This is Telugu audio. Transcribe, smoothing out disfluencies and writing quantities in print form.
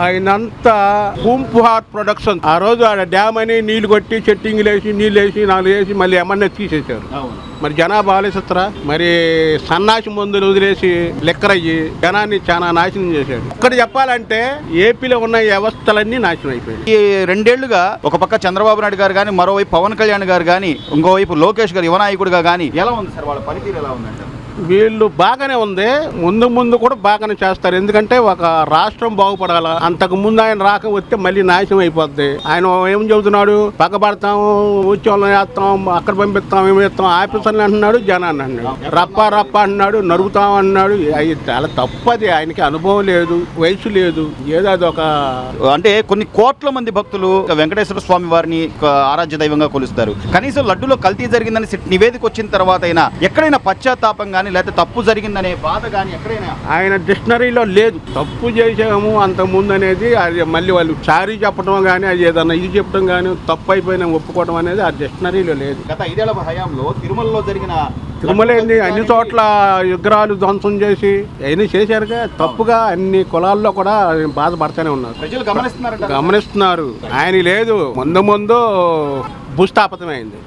ఆయనంతా పూంపుహార్ ప్రొడక్షన్ ఆ రోజు ఆడ డ్యామ్ అని నీళ్లు కొట్టి చెట్టింగ్లు వేసి నీళ్ళు వేసి 4 వేసి మళ్ళీ ఎమ్మెల్యే తీసేశారు. మరి జనాభా ఆలోచిస్తారా? మరి సన్నాసి మందులు వదిలేసి లెక్కరయ్యి జనాన్ని చాలా నాశనం చేశాడు. ఇక్కడ చెప్పాలంటే ఏపీలో ఉన్న వ్యవస్థలన్నీ నాశనం అయిపోయాయి. ఈ 2 ఏళ్లుగా ఒక పక్క చంద్రబాబు నాయుడు గారు కానీ, మరోవైపు పవన్ కళ్యాణ్ గారు కానీ, ఇంకోవైపు లోకేష్ గారు యువనాయకుడిగా కానీ ఎలా ఉంది సార్ వాళ్ళ పనితీరు ఎలా ఉందంటే? వీళ్ళు బాగానే ఉంది, ముందు కూడా బాగానే చేస్తారు. ఎందుకంటే ఒక రాష్ట్రం బాగుపడాల. అంతకు ముందు ఆయన రాక వస్తే మళ్ళీ నాశనం అయిపోద్ది. ఆయన ఏం చెబుతున్నాడు? పక్కబడతాము, ఉద్యోగం చేస్తాం, అక్కడ పంపిస్తాం, ఏమి చేస్తాం, ఆఫీసర్ని అంటున్నాడు, జనాన్ని అంటున్నాడు, రప్ప అంటున్నాడు, నరుగుతాం అన్నాడు. అది చాలా తప్పది. ఆయనకి అనుభవం లేదు, వయసు లేదు, ఏదో అది ఒక అంటే కొన్ని కోట్ల మంది భక్తులు వెంకటేశ్వర స్వామి వారిని ఆరాధ్య దైవంగా కొలుస్తారు. కనీసం లడ్డులో కల్తీ జరిగిందని నివేదిక వచ్చిన తర్వాత అయినా ఎక్కడైనా పశ్చాత్తాపం కానీ లేకపోతే తప్పు జరిగిందనే బాధ కానీ ఎక్కడైనా ఆయన డిక్షనరీలో లేదు. తప్పు చేసాము అంత ముందు అనేది అది మళ్ళీ వాళ్ళు సారీ చెప్పడం కానీ, అది ఏదన్నా ఇది చెప్పడం కానీ, తప్పు అయిపోయినా ఒప్పుకోవడం అనేది ఆ డిక్షనరీలో లేదు. గత 5 ఏళ్ల హయాంలో తిరుమలలో జరిగిన తిరుమలేంది అన్ని చోట్ల విగ్రహాలు ధ్వంసం చేసి అవన్నీ చేశారుగా. తప్పుగా అన్ని కులాల్లో కూడా బాధపడుతూనే ఉన్నారు. ప్రజలు గమనిస్తున్నారు. ఆయన లేదు, ముందు భూస్థాపితమైంది.